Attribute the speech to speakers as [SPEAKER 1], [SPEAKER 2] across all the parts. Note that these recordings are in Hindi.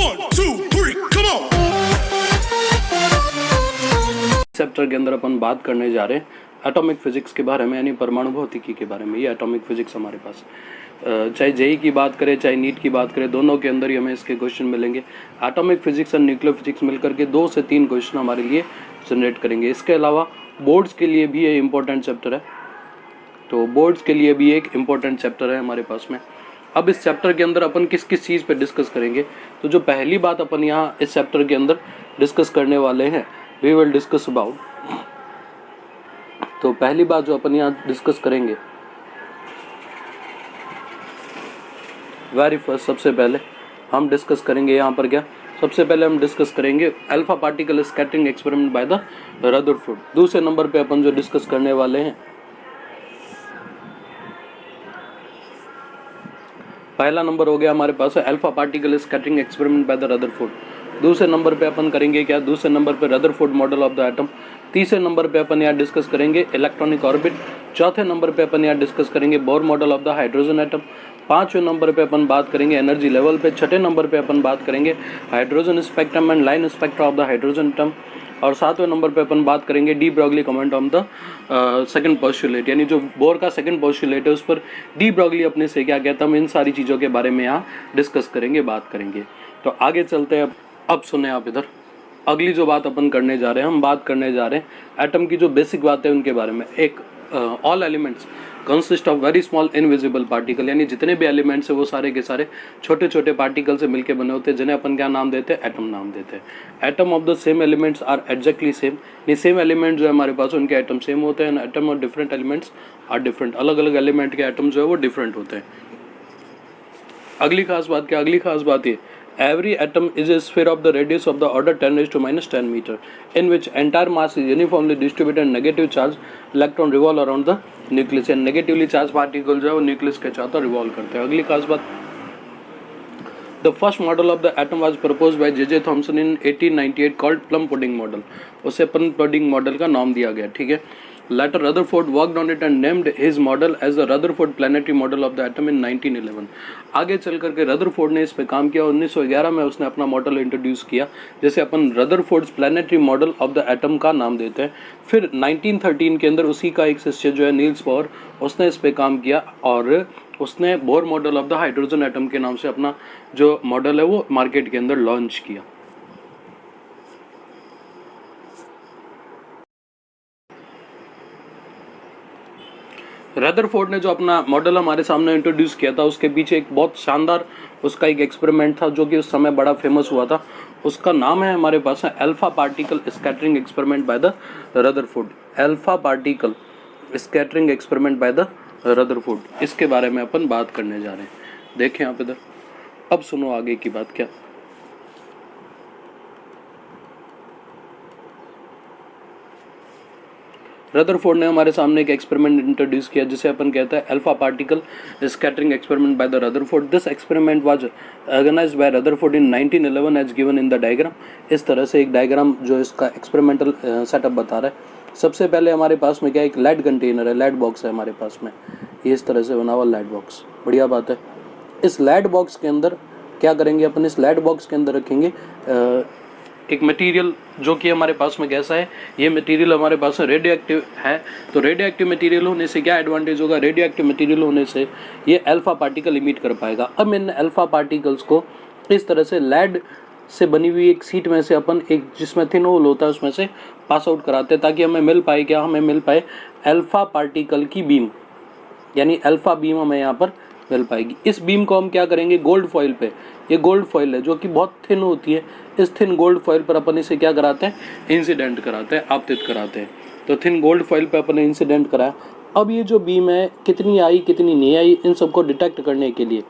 [SPEAKER 1] 1, 2, 3, come on.
[SPEAKER 2] चैप्टर के अंदर अपन बात करने जा रहे हैं एटॉमिक फिजिक्स के बारे में, यानी परमाणु भौतिकी के बारे में। ये एटॉमिक फिजिक्स हमारे पास चाहे जेई की बात करें चाहे नीट की बात करें, दोनों के अंदर ही हमें इसके क्वेश्चन मिलेंगे। एटॉमिक फिजिक्स और न्यूक्लियर फिजिक्स मिलकर के 2 से 3 क्वेश्चन हमारे लिए जनरेट करेंगे। इसके अलावा बोर्ड्स के लिए भी ये इंपॉर्टेंट चैप्टर है, तो बोर्ड्स के लिए भी एक इम्पॉर्टेंट चैप्टर है हमारे पास में। अब इस चैप्टर के अंदर अपन किस किस चीज़ पे डिस्कस करेंगे, तो जो पहली बात अपन यहाँ इस चैप्टर के अंदर डिस्कस करने वाले हैं, वी विल डिस्कस अबाउट, तो पहली बात जो अपन यहाँ डिस्कस करेंगे, वेरी फर्स्ट सबसे पहले हम डिस्कस करेंगे यहाँ पर क्या, सबसे पहले हम डिस्कस करेंगे alpha particle scattering experiment by the Rutherford. दूसरे नंबर पे अपन जो डिस्कस करने वाले हैं, पहला नंबर हो गया हमारे पास है alpha particle scattering experiment by the Rutherford. दूसरे नंबर पे अपन करेंगे क्या, दूसरे नंबर पे Rutherford model of the atom. तीसरे नंबर पे अपन यहाँ डिस्कस करेंगे इलेक्ट्रॉनिक ऑर्बिट। चौथे नंबर पे अपन यहाँ डिस्कस करेंगे Bohr model of the hydrogen atom. पांचवें नंबर पे अपन बात करेंगे एनर्जी लेवल पे। छठे नंबर पे अपन बात करेंगे hydrogen spectrum and line spectra of the hydrogen atom. और सातवें नंबर पे अपन बात करेंगे D Broglie comment on the second postulate, यानी जो बोर का सेकंड पोस्टुलेट है उस पर डी ब्रॉगली अपने से क्या कहता है, हम इन सारी चीज़ों के बारे में यहाँ डिस्कस करेंगे, बात करेंगे। तो आगे चलते हैं। अब सुने आप इधर, अगली जो बात अपन करने जा रहे हैं, हम बात करने जा रहे हैं एटम की जो बेसिक बात है उनके बारे में। एक all elements consist of very small invisible particle, यानी जितने भी एलिमेंट्स है वो सारे के सारे छोटे छोटे पार्टिकल से मिलकर बने होते हैं, जिन्हें अपन क्या नाम देते हैं, एटम नाम देते हैं। Atom of the same elements are exactly same, यानी सेम एलिमेंट जो है हमारे पास उनके एटम सेम होते हैं। एटम और डिफरेंट एलिमेंट्स आर डिफरेंट, अलग अलग एलिमेंट के एटम जो है वो डिफरेंट होते हैं। अगली खास बात क्या, अगली खास बात ये, every atom is a sphere of the radius of the order 10⁻⁻10 meter, in which entire mass is uniformly distributed and negative charge electron revolve around the nucleus, and negatively charged particle जो है वो न्यूक्लियस के चारों रिवॉल्व करते हैं। अगली खास बात, The first model of the atom was proposed by J.J. Thomson in 1898 called plum pudding model, उसे plum pudding model का नाम दिया गया, ठीक है। Later Rutherford worked on it and named his model as the Rutherford planetary model of the atom in 1911। आगे चल करके रदरफोर्ड ने इस पे काम किया, 1911 में उसने अपना मॉडल इंट्रोड्यूस किया, जैसे अपन Rutherford's planetary model of the atom का नाम देते हैं। फिर 1913 के अंदर उसी का एक शिष्य जो है नील्स बोर, उसने इस पे काम किया और उसने Bohr model of the hydrogen atom के नाम से अपना जो मॉडल है वो मार्केट के अंदर लॉन्च किया। रदरफोर्ड ने जो अपना मॉडल हमारे सामने इंट्रोड्यूस किया था, उसके पीछे एक बहुत शानदार उसका एक एक्सपेरिमेंट था जो कि उस समय बड़ा फेमस हुआ था। उसका नाम है हमारे पास है alpha particle scattering experiment by the Rutherford. Alpha particle scattering experiment by the Rutherford, इसके बारे में अपन बात करने जा रहे हैं। देखें आप इधर, अब सुनो आगे की बात क्या। रदरफोर्ड ने हमारे सामने एक एक्सपेरिमेंट इंट्रोड्यूस किया जिसे अपन कहते हैं alpha particle scattering experiment by the Rutherford. This experiment was organised by Rutherford in 1911 as given in the diagram. इस तरह से एक डायग्राम जो इसका एक्सपेरिमेंटल सेटअप बता रहा है। सबसे पहले हमारे पास में क्या, एक लेड कंटेनर है, लेड बॉक्स है हमारे पास में, ये इस तरह से बना हुआ लेड बॉक्स, बढ़िया बात है। इस लेड बॉक्स के अंदर क्या करेंगे अपन, इस लेड बॉक्स के अंदर रखेंगे एक मटेरियल जो कि हमारे पास में कैसा है, ये मटेरियल हमारे पास में रेडियो एक्टिव है। तो रेडियो एक्टिव मटेरियल होने से क्या एडवांटेज होगा, रेडियो एक्टिव मटेरियल होने से ये अल्फा पार्टिकल इमिट कर पाएगा। अब इन अल्फा पार्टिकल्स को इस तरह से लेड से बनी हुई एक सीट में से अपन एक जिसमें थिन होल होता है उसमें से पास आउट कराते हैं, ताकि हमें मिल पाए क्या, हमें मिल पाए अल्फा पार्टिकल की बीम, यानी अल्फा बीम हमें यहाँ पर मिल पाएगी। इस बीम को हम क्या करेंगे, गोल्ड फॉइल पे, ये गोल्ड फॉइल है जो कि बहुत थिन होती है, इस थिन गोल्ड फॉइल पर अपन इसे क्या कराते हैं, इंसिडेंट कराते हैं, आपतित कराते हैं। तो थिन गोल्ड फॉइल पे अपन ने इंसिडेंट कराया। अब ये जो बीम है कितनी आई कितनी नहीं आई, इन सबको डिटेक्ट करने के लिए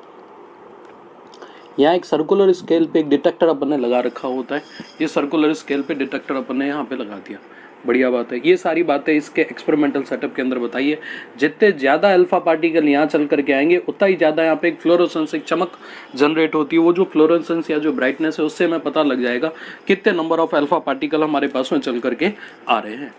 [SPEAKER 2] यहाँ एक सर्कुलर स्केल पे एक डिटेक्टर अपन ने लगा रखा होता है। ये सर्कुलर स्केल पे डिटेक्टर अपन ने यहाँ पे लगा दिया, बढ़िया बात है। ये सारी बातें इसके एक्सपेरिमेंटल सेटअप के अंदर बताइए। जितने ज़्यादा अल्फा पार्टिकल यहाँ चल करके आएंगे उतना ही ज़्यादा यहाँ पे एक फ्लोरोसेंस, एक चमक जनरेट होती है। वो जो फ्लोरोसेंस या जो ब्राइटनेस है उससे हमें पता लग जाएगा कितने नंबर ऑफ अल्फा पार्टिकल हमारे पास में चल करके आ रहे हैं।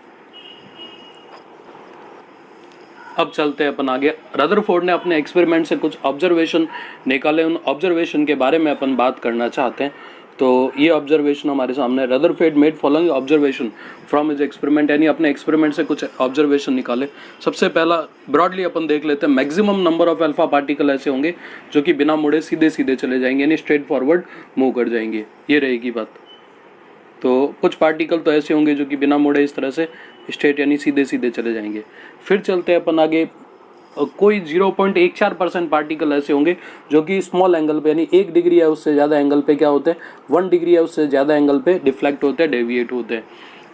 [SPEAKER 2] अब चलते हैं अपन आगे। रदरफोर्ड ने अपने एक्सपेरिमेंट से कुछ ऑब्जर्वेशन निकाले, उन ऑब्जर्वेशन के बारे में अपन बात करना चाहते हैं। तो ये ऑब्जर्वेशन हमारे सामने, Rutherford made following observation from his experiment, यानी अपने एक्सपेरिमेंट से कुछ ऑब्जर्वेशन निकाले। सबसे पहला ब्रॉडली अपन देख लेते हैं, maximum number of alpha particle ऐसे होंगे जो कि बिना मुड़े सीधे सीधे चले जाएंगे, यानी स्ट्रेट फॉरवर्ड मूव कर जाएंगे, ये रहेगी बात। तो कुछ पार्टिकल तो ऐसे होंगे जो कि बिना मुड़े इस तरह से स्ट्रेट यानी सीधे सीधे चले जाएंगे। फिर चलते हैं अपन आगे, कोई 0.14% पार्टिकल ऐसे होंगे जो कि स्मॉल एंगल पे यानी 1 डिग्री या उससे ज़्यादा एंगल पे क्या होते हैं, 1 डिग्री या उससे ज़्यादा एंगल पे डिफ्लेक्ट होते हैं, डेविएट होते हैं।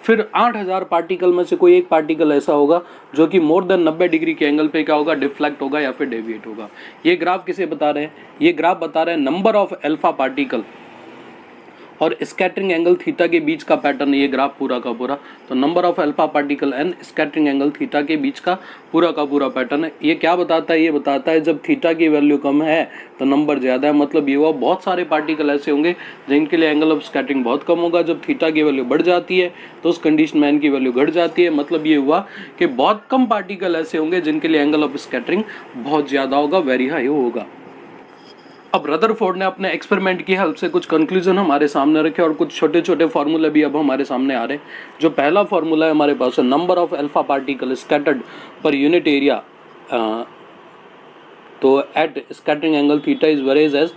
[SPEAKER 2] फिर 8000 पार्टिकल में से कोई एक पार्टिकल ऐसा होगा जो कि मोर देन 90 डिग्री के एंगल पे क्या होगा, डिफ्लेक्ट होगा या फिर डेविएट होगा। ये ग्राफ किसे बता रहे हैं, ये ग्राफ बता रहे हैं नंबर ऑफ अल्फा पार्टिकल और स्कैटरिंग एंगल थीटा के बीच का पैटर्न, ये ग्राफ पूरा का पूरा। तो number of alpha particle and scattering angle theta के बीच का पूरा पैटर्न है। ये क्या बताता है, ये बताता है जब थीटा की वैल्यू कम है तो नंबर ज़्यादा है, मतलब ये हुआ बहुत सारे पार्टिकल ऐसे होंगे जिनके लिए एंगल ऑफ स्कैटरिंग बहुत कम होगा। जब थीटा की वैल्यू बढ़ जाती है तो उस कंडीशन में एन की वैल्यू घट जाती है, मतलब ये हुआ कि बहुत कम पार्टिकल ऐसे होंगे जिनके लिए एंगल ऑफ स्कैटरिंग बहुत ज़्यादा होगा, वेरी हाई होगा। अब रदरफोर्ड ने अपने एक्सपेरिमेंट की हेल्प से कुछ कंक्लूजन हमारे सामने रखे और कुछ छोटे छोटे फार्मूले भी अब हमारे सामने आ रहे हैं। जो पहला फार्मूला है हमारे पास, number of alpha particle scattered पर यूनिट एरिया, तो at scattering angle theta is varies as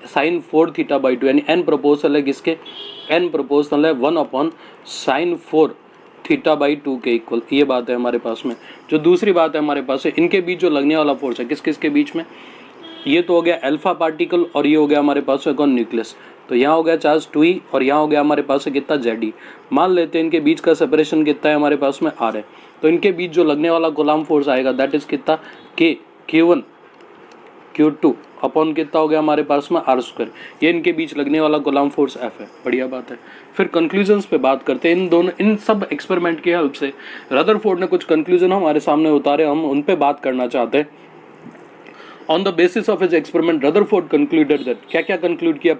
[SPEAKER 2] sin 4 theta by 2, यानी n प्रोपोर्शनल है किसके, n प्रोपोर्शनल है 1/sin 4 थीटा बाई 2 के इक्वल। ये बात है हमारे पास में। जो दूसरी बात है हमारे पास है, इनके बीच जो लगने वाला फोर्स है किस किस के बीच में, ये तो हो गया अल्फा पार्टिकल और ये हो गया हमारे पास है कौन, न्यूक्लियस। तो यहाँ हो गया चार्ज 2e और यहाँ हो गया हमारे पास है कितना, Ze। मान लेते हैं इनके बीच का सेपरेशन कितना है हमारे पास में, r है। तो इनके बीच जो लगने वाला कूलम्ब फोर्स आएगा दैट इज कितना, k Q1 Q2 अपॉन कितना हो गया हमारे पास में r²। ये इनके बीच लगने वाला कूलम्ब फोर्स f है। बढ़िया बात है। फिर कंक्लूजन्स पे बात करते हैं। इन सब एक्सपेरिमेंट की हेल्प से रदरफोर्ड ने कुछ कंक्लूजन हमारे सामने उतारे, हम उन पे बात करना चाहते हैं। On the basis of his experiment, Rutherford concluded that, क्या क्या कंक्लूड किया,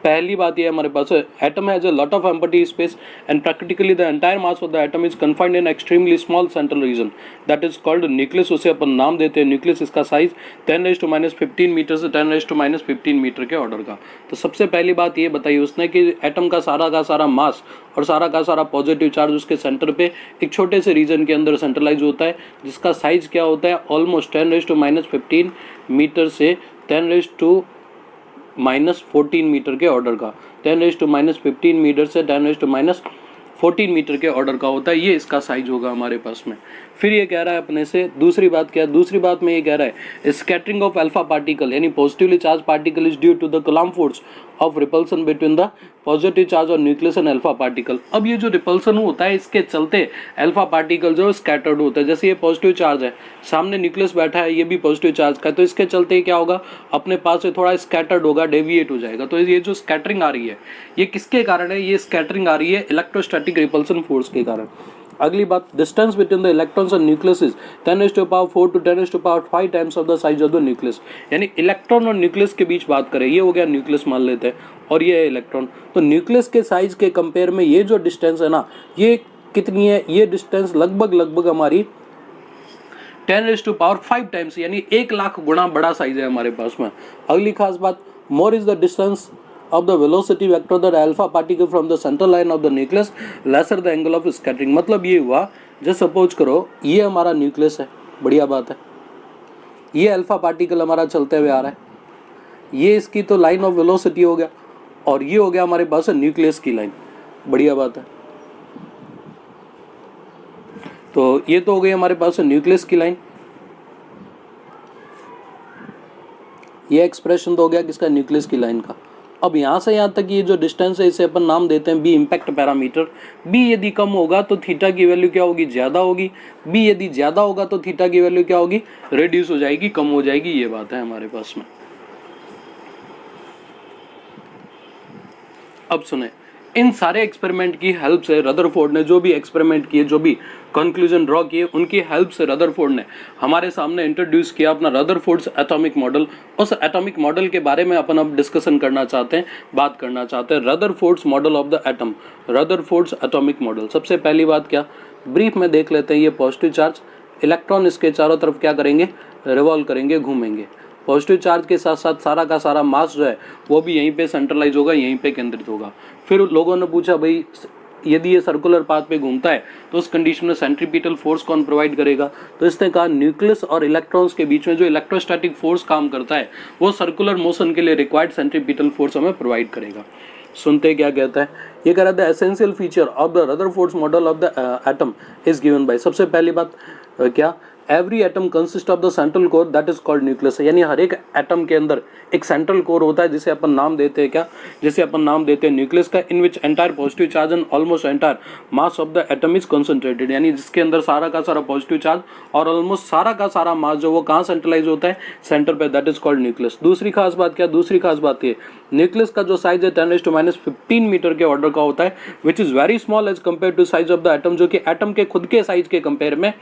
[SPEAKER 2] पहली बात ये हमारे पास है, atom has a lot of empty space and practically the entire mass of the atom is confined in extremely small central region that is called nucleus. उसे अपन नाम देते हैं न्यूक्लियस। इसका साइज 10⁻15 मीटर से 10⁻15 मीटर के ऑर्डर का। तो सबसे पहली बात ये बताई उसने कि एटम का सारा मास और सारा का सारा पॉजिटिव चार्ज उसके सेंटर पे एक छोटे से रीजन के अंदर सेंट्रलाइज होता है, जिसका साइज क्या होता है, ऑलमोस्ट 10⁻15 मीटर से 10⁻14 मीटर के ऑर्डर का। 10⁻15 मीटर से 10⁻14 मीटर के ऑर्डर का होता है, ये इसका साइज होगा हमारे पास में। फिर ये कह रहा है अपने से दूसरी बात क्या है, दूसरी बात में ये कह रहा है स्कैटरिंग ऑफ अल्फा पार्टिकल यानी positively charge particle is due to the Coulomb force of repulsion between the positive charge और न्यूक्लियस एंड अल्फा पार्टिकल। अब ये जो रिपल्सन होता है इसके चलते अल्फा पार्टिकल जो स्कैटर्ड होता है, जैसे ये पॉजिटिव चार्ज है, सामने न्यूक्लियस बैठा है, ये भी पॉजिटिव चार्ज का है, तो इसके चलते क्या होगा, अपने पास से थोड़ा स्कैटर्ड होगा, डेविएट हो जाएगा। तो ये जो स्कैटरिंग आ रही है ये किसके कारण है, ये स्कैटरिंग आ रही है इलेक्ट्रोस्टैटिक रिपल्सन फोर्स के कारण। अगली बात, डिस्टेंस बिटवीन द इलेक्ट्रॉन्स और nucleus is 10⁻4 to 10⁻5 times of the size of the nucleus. यानी इलेक्ट्रॉन और न्यूक्लियस के बीच बात करें, ये हो गया न्यूक्लियस मान लेते हैं और ये है इलेक्ट्रॉन। तो न्यूक्लियस के साइज के कंपेयर में ये जो डिस्टेंस है ना, ये कितनी है, ये डिस्टेंस लगभग हमारी 10⁻5 टाइम्स यानी 1 लाख गुना बड़ा साइज है हमारे पास में। अगली खास बात, more is the distance of the velocity vector that alpha particle from the central line of the nucleus lesser the angle of scattering। मतलब ये हुआ, जैसे सपोज करो ये हमारा न्यूक्लियस है, बढ़िया बात है, ये अल्फा पार्टिकल हमारा चलते हुए आ रहा है, ये इसकी तो लाइन ऑफ वेलोसिटी हो गया और ये हो गया हमारे पास न्यूक्लियस की लाइन, बढ़िया बात है। तो ये तो हो गई हमारे पास न्यूक्लियस की लाइन, ये एक्सप्रेशन तो हो गया किसका, न्यूक्लियस की लाइन का। अब यहाँ से यहाँ तक ये जो डिस्टेंस है इसे अपन नाम देते हैं बी इम्पैक्ट पैरामीटर। बी यदि कम होगा तो थीटा की वैल्यू क्या होगी, ज़्यादा होगी। बी यदि ज़्यादा होगा तो थीटा की वैल्यू क्या होगी, रिड्यूस हो जाएगी, कम हो जाएगी। ये बात है हमारे पास में। अब सुने, इन सारे एक्सपेरिमेंट की हेल्प से रदरफोर्ड ने जो भी एक्सपेरिमेंट किए, जो भी कंक्लूजन ड्रॉ किए, उनकी हेल्प से रदरफोर्ड ने हमारे सामने इंट्रोड्यूस किया अपना रदरफोर्ड्स एटॉमिक मॉडल। उस एटॉमिक मॉडल के बारे में अपन अब डिस्कशन करना चाहते हैं, बात करना चाहते हैं। Rutherford's model of the atom, Rutherford's atomic model. सबसे पहली बात क्या, ब्रीफ में देख लेते हैं। ये पॉजिटिव चार्ज, इलेक्ट्रॉन इसके चारों तरफ क्या करेंगे, रिवॉल्व करेंगे, घूमेंगे। पॉजिटिव चार्ज के साथ साथ सारा का सारा मास जो है वो भी यहीं पे सेंट्रलाइज होगा, यहीं पे केंद्रित होगा। फिर लोगों ने पूछा भाई यदि ये सर्कुलर पाथ पे घूमता है तो उस कंडीशन में सेंट्रीपिटल फोर्स कौन प्रोवाइड करेगा, तो इसने कहा न्यूक्लियस और इलेक्ट्रॉन्स के बीच में जो इलेक्ट्रोस्टैटिक फोर्स काम करता है वो सर्कुलर मोशन के लिए रिक्वायर्ड सेंट्रीपिटल फोर्स हमें प्रोवाइड करेगा। सुनते क्या कहता है, ये कह रहा था essential feature of the Rutherford model of the atom is given bye, सबसे पहली बात क्या, every atom consist of the central core that is called nucleus, यानी हर एक एटम के अंदर एक सेंट्रल कोर होता है जिसे अपन नाम देते हैं क्या, जिसे अपन नाम देते हैं न्यूक्लियस का, in which entire positive charge and almost entire mass of the atom is concentrated, यानी जिसके अंदर सारा का सारा पॉजिटिव चार्ज और ऑलमोस्ट सारा का सारा मास जो वो कहाँ सेंट्रलाइज होता है, सेंटर पे, दैट इज कॉल्ड न्यूक्लियस। दूसरी खास बात क्या, दूसरी खास बात ये न्यूक्लियस का जो साइज है 10⁻⁻15 मीटर के ऑर्डर का होता है, which is very small as compare to size of the atom, जो कि एटम के खुद के साइज के कंपेयर में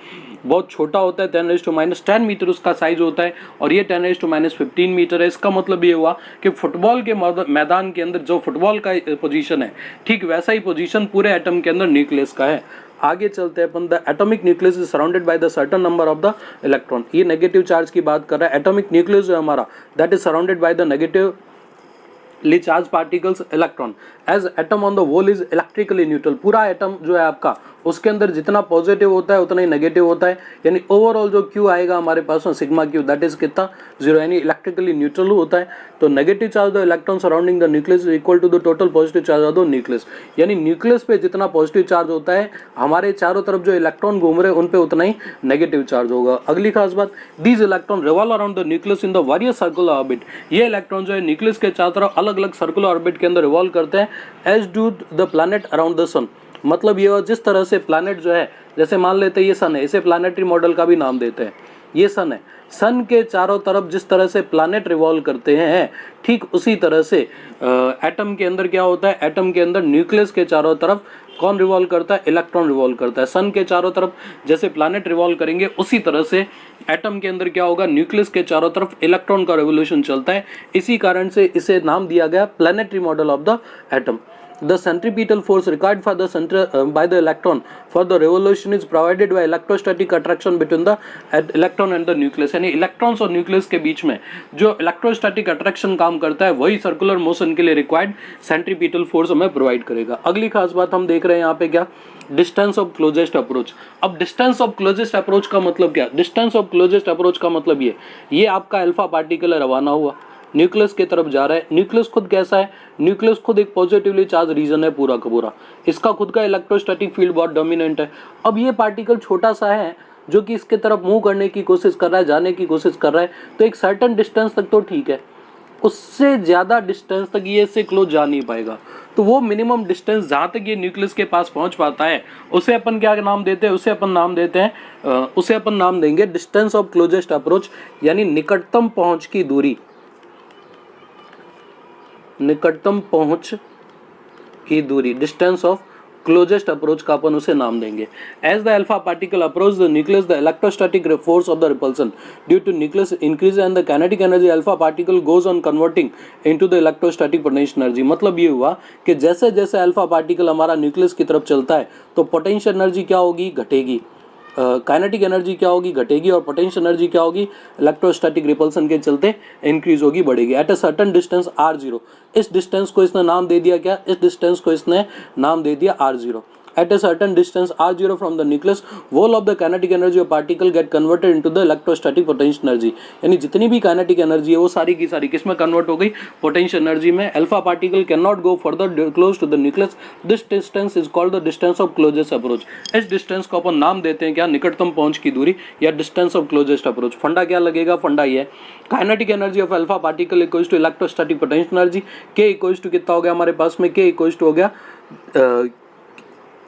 [SPEAKER 2] बहुत छोटा होता है, 10⁻10 मीटर उसका साइज होता है और ये 10⁻15 मीटर है। इसका मतलब ये हुआ कि फुटबॉल के मैदान के अंदर जो फुटबॉल का पोजीशन है ठीक वैसा ही पोजीशन पूरे एटम के अंदर न्यूक्लियस का है। आगे चलते हैं अपन, the atomic nucleus is surrounded by the certain number of the electron, ये नेगेटिव चार्ज की बात कर रहा है। एटॉमिक न्यूक्लियस जो है हमारा that is surrounded by the negatively charged particles electron, as atom on the whole is electrically neutral, पूरा एटम जो है आपका उसके अंदर जितना पॉजिटिव होता है उतना ही नेगेटिव होता है, यानी ओवरऑल जो क्यू आएगा हमारे पास में सिग्मा क्यू दैट इज कितना 0, यानी इलेक्ट्रिकली न्यूट्रल होता है। तो negative charge the electron surrounding the nucleus is equal to the total positive charge of the nucleus, यानी न्यूक्लियस पे जितना पॉजिटिव चार्ज होता है हमारे चारों तरफ जो इलेक्ट्रॉन घूम रहे हैं उन पे उतना ही नेगेटिव चार्ज होगा। अगली खास बात, these electron revolve around the nucleus in the various circular orbit, ये इलेक्ट्रॉन जो है न्यूक्लियस के चारों तरफ अलग अलग सर्कुलर ऑर्बिट के अंदर रिवॉल्व करते हैं, as do the planet around the sun, मतलब ये जिस तरह से प्लैनेट जो है, जैसे मान लेते हैं ये सन है, इसे प्लैनेटरी मॉडल का भी नाम देते हैं, ये सन है, सन के चारों तरफ जिस तरह से प्लैनेट रिवॉल्व करते हैं ठीक उसी तरह से एटम के अंदर क्या होता है, एटम के अंदर न्यूक्लियस के चारों तरफ कौन रिवॉल्व करता है, इलेक्ट्रॉन रिवॉल्व करता है। सन के चारों तरफ जैसे प्लैनेट रिवॉल्व करेंगे उसी तरह से एटम के अंदर क्या होगा, न्यूक्लियस के चारों तरफ इलेक्ट्रॉन का रिवोल्यूशन चलता है, इसी कारण से इसे नाम दिया गया planetary model of the atom. The centripetal force required for the by the electron for the revolution is provided by electrostatic attraction between the electron and the nucleus, यानी इलेक्ट्रॉन्स और न्यूक्लियस के बीच में जो इलेक्ट्रोस्टैटिक अट्रैक्शन काम करता है वही सर्कुलर मोशन के लिए रिक्वायर्ड सेंट्रीपिटल फोर्स हमें प्रोवाइड करेगा। अगली खास बात हम देख रहे हैं यहाँ पे क्या, डिस्टेंस ऑफ क्लोजेस्ट अप्रोच। अब डिस्टेंस ऑफ क्लोजेस्ट अप्रोच का मतलब क्या, डिस्टेंस ऑफ क्लोजेस्ट अप्रोच का मतलब ये आपका अल्फा पार्टिकल रवाना हुआ न्यूक्लियस की तरफ जा रहा है। न्यूक्लियस खुद कैसा है, न्यूक्लियस खुद एक पॉजिटिवली चार्ज रीजन है पूरा का पूरा, इसका खुद का इलेक्ट्रोस्टैटिक फील्ड बहुत डोमिनेंट है। अब ये पार्टिकल छोटा सा है जो कि इसके तरफ मूव करने की कोशिश कर रहा है, जाने की कोशिश कर रहा है, तो एक सर्टेन डिस्टेंस तक तो ठीक है, उससे ज़्यादा डिस्टेंस तक ये इससे क्लोज जा नहीं पाएगा। तो वो मिनिमम डिस्टेंस जहाँ तक ये न्यूक्लियस के पास पहुँच पाता है उसे अपन क्या नाम देते हैं, उसे अपन नाम देंगे डिस्टेंस ऑफ क्लोजेस्ट अप्रोच, यानी निकटतम पहुँच की दूरी, निकटतम पहुंच की दूरी, डिस्टेंस ऑफ क्लोजेस्ट अप्रोच का अपन उसे नाम देंगे। As the alpha particle approach the nucleus the electrostatic force of the repulsion due to nucleus increase and the kinetic energy alpha particle goes on converting into the electrostatic potential energy. मतलब ये हुआ कि जैसे जैसे अल्फा पार्टिकल हमारा न्यूक्लियस की तरफ चलता है तो पोटेंशियल एनर्जी क्या होगी, घटेगी, काइनेटिक एनर्जी क्या होगी, घटेगी, और पोटेंशियल एनर्जी क्या होगी, इलेक्ट्रोस्टैटिक रिपल्सन के चलते इंक्रीज होगी, बढ़ेगी। At a certain distance r0, इस डिस्टेंस को इसने नाम दे दिया क्या, इस डिस्टेंस को इसने नाम दे दिया r0। At a certain distance r0 from the nucleus, whole of the kinetic energy of particle get converted into the electrostatic potential energy, यानी जितनी भी kinetic energy है वो सारी की सारी किस में कन्वर्ट हो गई, potential energy में। Alpha particle can not go further close to the nucleus, this distance is called the distance of closest approach. इस डिस्टेंस को अपन नाम देते हैं क्या, निकटतम पहुंच की दूरी या डिस्टेंस ऑफ क्लोजेस्ट अप्रोच। फंडा क्या लगेगा, फंडा ये है kinetic energy of alpha particle equals to electrostatic potential energy, K equals to कितना हो गया हमारे पास में, के इक्वल्स टू हो गया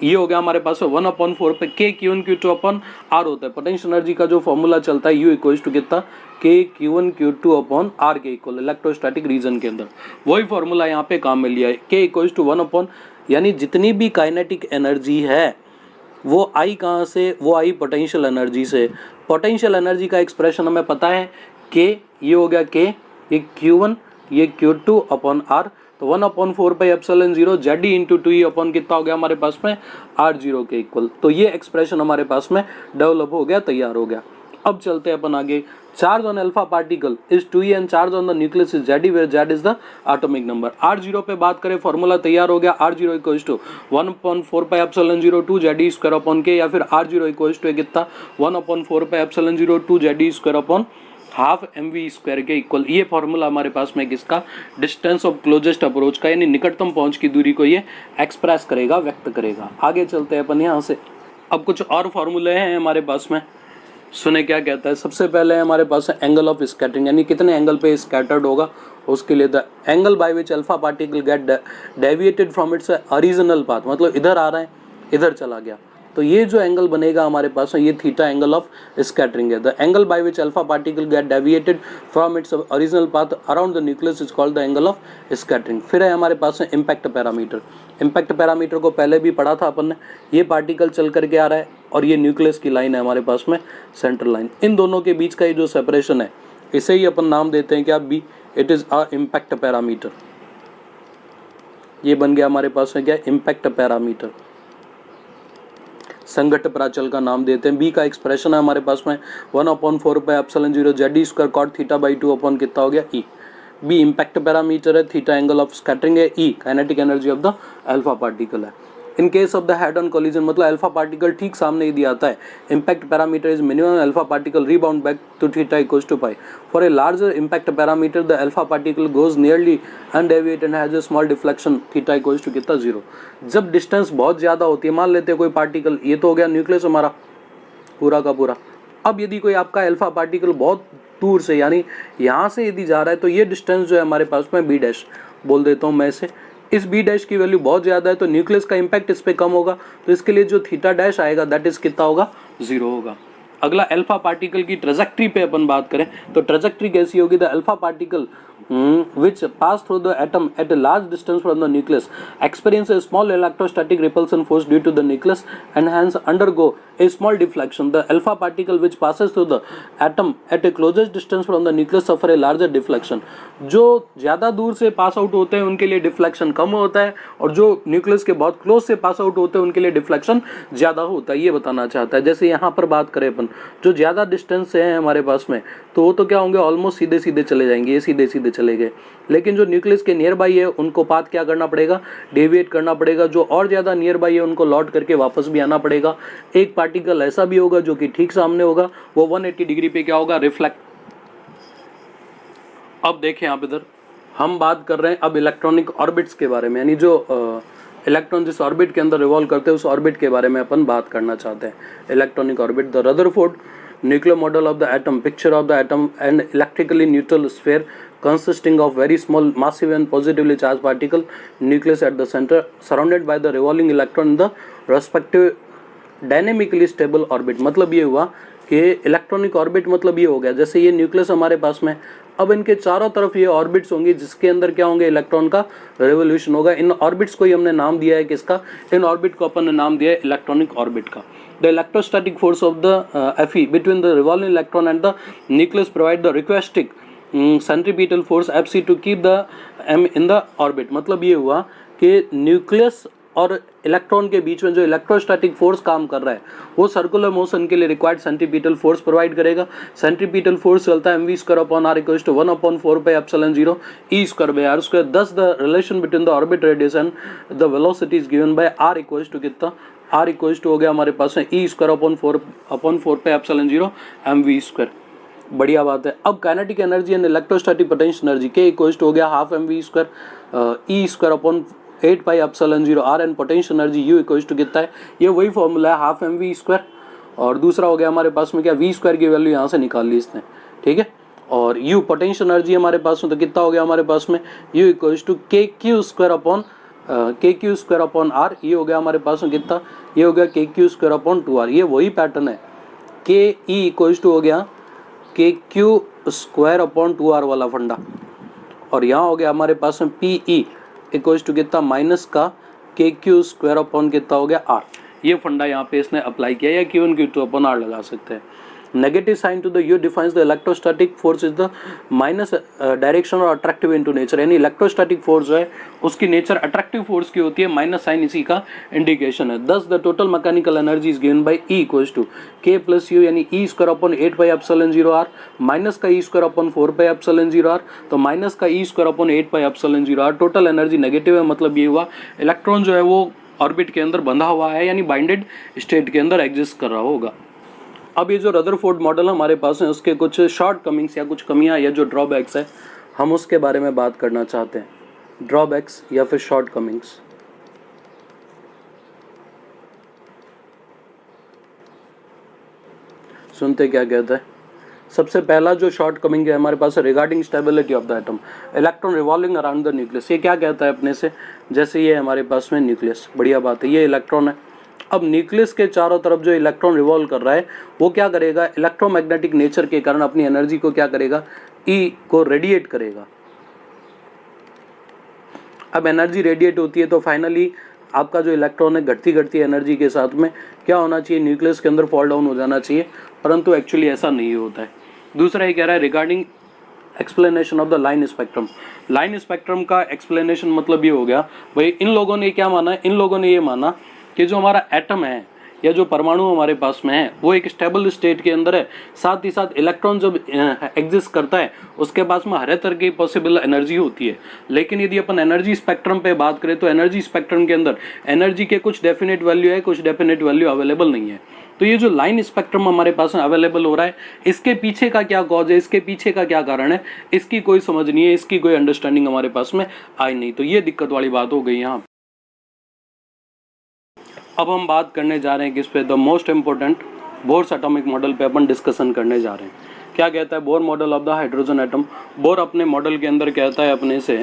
[SPEAKER 2] ये हो गया हमारे पास 1/4 पे k Q1 Q2 अपन R होता है। पोटेंशियल एनर्जी का जो फॉर्मूला चलता है U इक्वल्स टू कितना, k Q1 Q2 upon R के इक्वल इलेक्ट्रोस्टैटिक रीजन के अंदर, वही फॉर्मूला यहाँ पे काम में लिया है। k इक्वल्स टू 1 यानी जितनी भी काइनेटिक एनर्जी है वो आई कहाँ से, वो आई पोटेंशियल एनर्जी से। पोटेंशियल एनर्जी का एक्सप्रेशन हमें पता है k, ये हो गया k, ये Q1 ये Q2 अपॉन R, तो 1/4 पे एप्सिलॉन 0 जेड ई इंटू 2 ई अपॉन कितना हो गया हमारे पास में R0 के इक्वल। तो ये एक्सप्रेशन हमारे पास में डेवलप हो गया, तैयार हो गया। अब चलते हैं अपन आगे। Charge on alpha particle is 2e and charge on the nucleus is Zi where Z is the atomic number. R0 पे बात करें, फॉर्मूला तैयार हो गया। R0 इक्वल्स टू 1/4πε0 2Ze²/k, या फिर R0 इक्वल्स टू कितना 1/4πε0 2Ze² हाफ mv² के इक्वल। ये फॉर्मूला हमारे पास में किसका, डिस्टेंस ऑफ क्लोजेस्ट अप्रोच का, यानी निकटतम पहुंच की दूरी को ये एक्सप्रेस करेगा, व्यक्त करेगा। आगे चलते हैं अपन यहाँ से। अब कुछ और फॉर्मूले हैं हमारे पास में, सुने क्या कहता है। सबसे पहले हमारे पास है एंगल ऑफ स्कैटरिंग, यानी कितने एंगल पे स्कैटर्ड होगा उसके लिए। The angle by which alpha particle gate deviated from its original path, मतलब इधर आ रहा है इधर चला गया, तो ये जो एंगल बनेगा हमारे पास ये थीटा एंगल ऑफ स्कैटरिंग है। The angle by which alpha particle gate deviated from its original path around the nucleus is called the angle of scattering. फिर है हमारे पास इम्पैक्ट पैरामीटर। इम्पैक्ट पैरामीटर को पहले भी पढ़ा था अपन ने। ये पार्टिकल चल करके आ रहा है और ये न्यूक्लियस की लाइन है हमारे पास में, सेंट्रल लाइन। इन दोनों के बीच का ये जो सेपरेशन है इसे ही अपन नाम देते हैं क्या, B. It is a impact parameter. ये बन गया हमारे पास में क्या, इम्पैक्ट पैरामीटर। संघट्ट प्राचल का नाम देते हैं। बी का एक्सप्रेशन है हमारे पास में 1/4πε0 Ze² cot θ/2 अपॉन कितना हो गया, ई। बी इम्पैक्ट पैरामीटर है, थीटा एंगल ऑफ स्कैटरिंग है, E kinetic energy of the alpha particle है। In case of the head on collision, मतलब अल्फा पार्टिकल ठीक सामने ही दिया आता है, impact parameter is minimum alpha particle rebound back to theta equals to pi. For a larger impact parameter the alpha particle goes nearly undeviated and has a small deflection theta equals to कितना, 0। जब डिस्टेंस बहुत ज्यादा होती है, मान लेते हैं कोई पार्टिकल, ये तो हो गया न्यूक्लियस हमारा पूरा का पूरा। अब यदि कोई आपका अल्फा पार्टिकल बहुत दूर से, यानी यहाँ से यदि जा रहा है, तो ये डिस्टेंस जो है हमारे पास में बी डैश बोल देता हूँ मैं इसे। इस बी डैश की वैल्यू बहुत ज्यादा है तो न्यूक्लियस का इंपैक्ट इस पे कम होगा, तो इसके लिए जो थीटा डैश आएगा दैट इज कितना होगा, 0 होगा। अगला अल्फा पार्टिकल की ट्रेजेक्ट्री पे अपन बात करें तो ट्रेजेक्ट्री कैसी होगी, the alpha particle which pass through the atom at a large distance from the nucleus experience a small electrostatic repulsion force due to the nucleus and hence undergo a small deflection. The alpha particle which passes through the atom at a closest distance from the nucleus suffer a larger deflection. जो ज़्यादा दूर से पास आउट होते हैं उनके लिए डिफ्लेक्शन कम होता है, और जो न्यूक्लियस के बहुत क्लोज से पास आउट होते हैं उनके लिए डिफ्लेक्शन ज़्यादा होता है, ये बताना चाहता है। जैसे यहाँ पर बात करें अपन, जो ज़्यादा डिस्टेंस से है हमारे पास में, तो वो तो क्या होंगे, ऑलमोस्ट सीधे सीधे चले जाएंगे, ये सीधे सीधे चले गए। लेकिन जो न्यूक्लियस के नियर बाई है उनको पाथ क्या करना पड़ेगा, डेविएट करना पड़ेगा। जो और ज़्यादा नियर बाई है उनको लौट करके वापस भी आना पड़ेगा। एक पार्टिकल ऐसा भी होगा जो कि ठीक सामने होगा, वो 180 डिग्री पे क्या होगा, रिफ्लेक्ट। अब देखें आप इधर, हम बात कर रहे हैं अब इलेक्ट्रॉनिक ऑर्बिट्स के बारे में, यानी जो इलेक्ट्रॉन जिस ऑर्बिट के अंदर रिवॉल्व करते हैं उस ऑर्बिट के बारे में अपन बात करना चाहते हैं। Electronic orbit, the Rutherford nuclear model of the atom, picture of the atom and electrically neutral sphere consisting of very small massive and positively charged particle, nucleus at the center surrounded by the revolving electron in the respective dynamically stable orbit। मतलब ये हुआ कि इलेक्ट्रॉनिक ऑर्बिट मतलब ये हो गया, जैसे ये न्यूक्लियस हमारे पास में, अब इनके चारों तरफ ये ऑर्बिट्स होंगी जिसके अंदर क्या होंगे, इलेक्ट्रॉन का रेवोल्यूशन होगा। इन ऑर्बिट्स को ही हमने नाम दिया है किसका, इन ऑर्बिट को अपन ने नाम दिया है इलेक्ट्रॉनिक ऑर्बिट का। The electrostatic force of the Fe between the revolving electron and the nucleus provide the requisite centripetal force Fc to keep the m in the orbit। मतलब ये हुआ कि न्यूक्लियस और इलेक्ट्रॉन के बीच में जो इलेक्ट्रोस्टैटिक फोर्स काम कर रहा है वो सर्कुलर मोशन के लिए रिक्वायर्ड सेंट्रीपिटल फोर्स प्रोवाइड करेगा। सेंट्रीपिटल फोर्स चलता है mv²/r equals to 1/4πε0 e²/r²। Thus the relation between the orbit radius and the velocity is given by r equals to कितना, r इक्वल्स टू हो गया हमारे पास में e²/4πε0 mv²। बढ़िया बात है। अब kinetic energy and electrostatic potential energy K equals to हो गया half mv² e²/8πε0 r and potential energy u equals to कितना है, ये वही फॉर्मूला है हाफ mv²। और दूसरा हो गया हमारे पास में क्या, v² की वैल्यू यहाँ से निकाल ली इसने, ठीक है। और u पोटेंशियल एनर्जी हमारे पास में तो कितना हो गया हमारे पास में, u इक्वल्स टू kq²/r, ये हो गया हमारे पास में कितना, ये हो गया kq²/2r। ये वही पैटर्न है, के ई इक्वल्स टू हो गया kq²/2r वाला फंडा, और यहाँ हो गया हमारे पास में पी ई इक्वल्स टू कितना, माइनस का kq² कितना हो गया r। ये फंडा यहाँ पे इसने अप्लाई किया, या q1 q2/r लगा सकते हैं। Negative sign to the you defines the electrostatic force is the minus direction और अट्रैक्टिव इनटू नेचर, यानी इलेक्ट्रोस्टैटिक फोर्स जो है उसकी नेचर अट्रैक्टिव फोर्स की होती है, माइनस साइन इसी का इंडिकेशन है। Thus the total mechanical energy is given by E equals to K plus U, यानी E square upon 8 pi epsilon 0 r minus का E square upon 4 pi epsilon 0 r, तो माइनस का E square upon 8 pi epsilon 0 r। Total energy negative है, मतलब ये हुआ इलेक्ट्रॉन जो है वो ऑर्बिट के अंदर बंधा हुआ है, यानी बाइंडेड स्टेट के अंदर एग्जिस्ट कर रहा होगा। अब ये जो रदरफोर्ड मॉडल हमारे पास है उसके कुछ शॉर्ट कमिंग्स या कुछ कमियां या जो ड्रॉबैक्स है हम उसके बारे में बात करना चाहते हैं। ड्रॉबैक्स या फिर शॉर्ट कमिंग्स। सुनते क्या कहता है। सबसे पहला जो शॉर्ट कमिंग है हमारे पास regarding stability of the atom, electron revolving around the nucleus. ये क्या कहता है अपने से, जैसे ये हमारे पास में न्यूक्लियस, बढ़िया बात है, ये इलेक्ट्रॉन है। अब न्यूक्लियस के चारों तरफ जो इलेक्ट्रॉन रिवॉल्व कर रहा है वो क्या करेगा, इलेक्ट्रोमैग्नेटिक नेचर के कारण अपनी एनर्जी को क्या करेगा, ई को रेडिएट करेगा। अब एनर्जी रेडिएट होती है तो फाइनली आपका जो इलेक्ट्रॉन है घटती घटती एनर्जी के साथ में क्या होना चाहिए, न्यूक्लियस के अंदर फॉल डाउन हो जाना चाहिए, परंतु एक्चुअली ऐसा नहीं होता है। दूसरा ये कह रहा है regarding explanation of the line spectrum. Line spectrum का एक्सप्लेनेशन मतलब ये हो गया भाई, इन लोगों ने क्या माना, इन लोगों ने ये माना कि जो हमारा एटम है या जो परमाणु हमारे पास में है वो एक स्टेबल स्टेट के अंदर है, साथ ही साथ इलेक्ट्रॉन जब एग्जिस्ट करता है उसके पास में हर तरह की पॉसिबल एनर्जी होती है। लेकिन यदि अपन एनर्जी स्पेक्ट्रम पे बात करें तो एनर्जी स्पेक्ट्रम के अंदर एनर्जी के कुछ डेफिनेट वैल्यू है, कुछ डेफिनेट वैल्यू अवेलेबल नहीं है। तो ये जो लाइन स्पेक्ट्रम हमारे पास में अवेलेबल हो रहा है, इसके पीछे का क्या कॉज है, इसके पीछे का क्या कारण है, इसकी कोई समझ नहीं है, इसकी कोई अंडरस्टैंडिंग हमारे पास में आई नहीं। तो ये दिक्कत वाली बात हो गई यहाँ। अब हम बात करने जा रहे हैं किस पे, the most important Bohr's atomic model पे अपन डिस्कशन करने जा रहे हैं। क्या कहता है Bohr model of the hydrogen atom. Bore अपने मॉडल के अंदर कहता है अपने से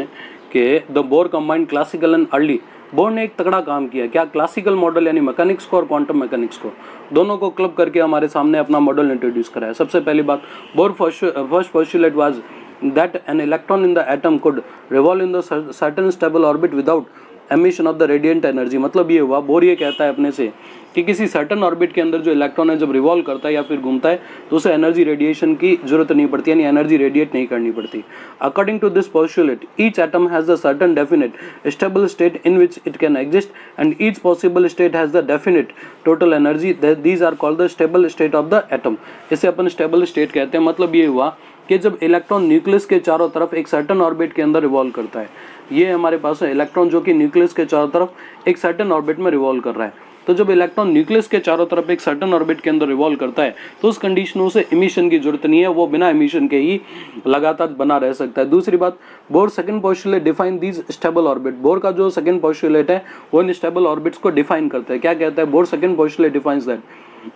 [SPEAKER 2] कि the bore combined classical and early. Bore ने एक तगड़ा काम किया, क्या, क्लासिकल मॉडल यानी मैकेनिक्स को और क्वांटम मैकेनिक्स को दोनों को क्लब करके हमारे सामने अपना मॉडल इंट्रोड्यूस कराया। सबसे पहली बात, bore first postulate was that an electron in the atom could revolve in the certain stable orbit without emission of the radiant energy. मतलब ये हुआ, बोर ये कहता है अपने से कि किसी सर्टन ऑर्बिट के अंदर जो इलेक्ट्रॉन है जब रिवॉल्व करता है या फिर घूमता है तो उसे एनर्जी रेडिएशन की जरूरत नहीं पड़ती, यानी एनर्जी रेडिएट नहीं करनी पड़ती। According to this postulate each atom has a certain definite stable state in which it can exist and each possible state has the definite total energy, these are called the stable state of the atom. इसे अपन स्टेबल स्टेट कहते हैं। मतलब ये हुआ कि जब इलेक्ट्रॉन न्यूक्लियस के चारों तरफ एक सर्टन ऑर्बिट के अंदर रिवॉल्व करता है, ये हमारे पास है इलेक्ट्रॉन जो कि न्यूक्लियस के चारों तरफ एक सर्टन ऑर्बिट में रिवॉल्व कर रहा है। तो जब इलेक्ट्रॉन न्यूक्लियस के चारों तरफ एक सर्टन ऑर्बिट के अंदर रिवॉल्व करता है तो उस कंडीशनों से इमिशन की जरूरत नहीं है, वो बिना इमिशन के ही लगातार बना रह सकता है। दूसरी बात, bore second postulate define these stable orbit. Bore का जो सेकंड पोस्टुलेट है वो इन स्टेबल ऑर्बिट्स को डिफाइन करता है। क्या कहता है bore second postulate defines that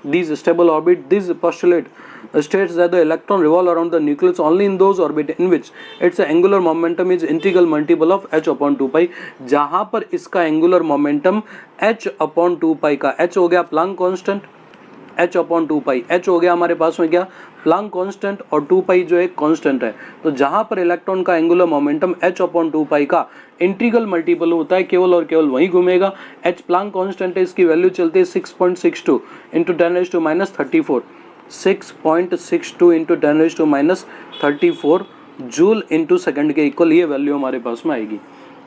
[SPEAKER 2] these stable orbit, this postulate states that the electron revolve around the nucleus only in those orbit in which its angular momentum is integral multiple of h upon 2 pi। जहां पर इसका angular momentum h upon 2 pi का, h हो गया प्लांक कांस्टेंट, h अपॉन 2 पाई, h हो गया हमारे पास में क्या, प्लांक कांस्टेंट, और 2 पाई जो एक कांस्टेंट है। तो जहां पर इलेक्ट्रॉन का एंगुलर मोमेंटम h अपॉन 2 पाई का इंटीग्रल मल्टीपल होता है, केवल और केवल वहीं घूमेगा। h प्लांक कांस्टेंट है, इसकी वैल्यू चलती है 6.62 into 10⁻⁻34, 6.62 into 10⁻⁻34 joule into second के इक्वल ये वैल्यू हमारे पास में आएगी।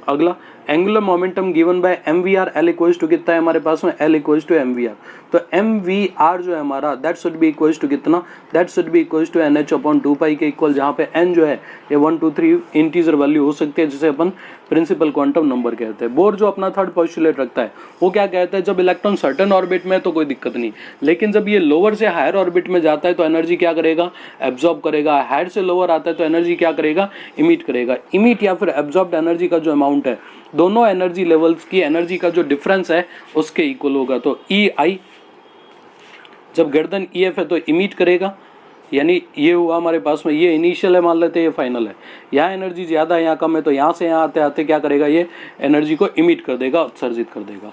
[SPEAKER 2] अगला, angular momentum given by mvr, L equals to कितना है हमारे पास में, L इक्वल्स टू mvr। तो mvr जो है हमारा that should be equals to कितना, that should be equals to nh upon 2 pi के इक्वल, जहाँ पे n जो है ये 1 2 3 इंटीजर वैल्यू हो सकती है जिसे अपन प्रिंसिपल क्वांटम नंबर कहते हैं। बोर जो अपना थर्ड पोस्टुलेट रखता है वो क्या कहता है, जब इलेक्ट्रॉन सर्टेन ऑर्बिट में तो कोई दिक्कत नहीं, लेकिन जब ये लोअर से हायर ऑर्बिट में जाता है तो एनर्जी क्या करेगा, एब्जॉर्ब करेगा। हायर से लोअर आता है तो एनर्जी क्या करेगा, इमिट करेगा। इमिट या फिर एब्जॉर्ब्ड एनर्जी का जो अमाउंट है दोनों एनर्जी लेवल्स की एनर्जी का जो डिफरेंस है उसके इक्वल होगा। तो EI जब ग्रेटर देन EF है तो इमिट करेगा, यानी ये हुआ हमारे पास में, ये इनिशियल है मान लेते हैं, ये फाइनल है। यहाँ एनर्जी ज़्यादा है यहाँ कम है तो यहाँ से यहाँ आते आते क्या करेगा, ये एनर्जी को इमिट कर देगा, उत्सर्जित कर देगा।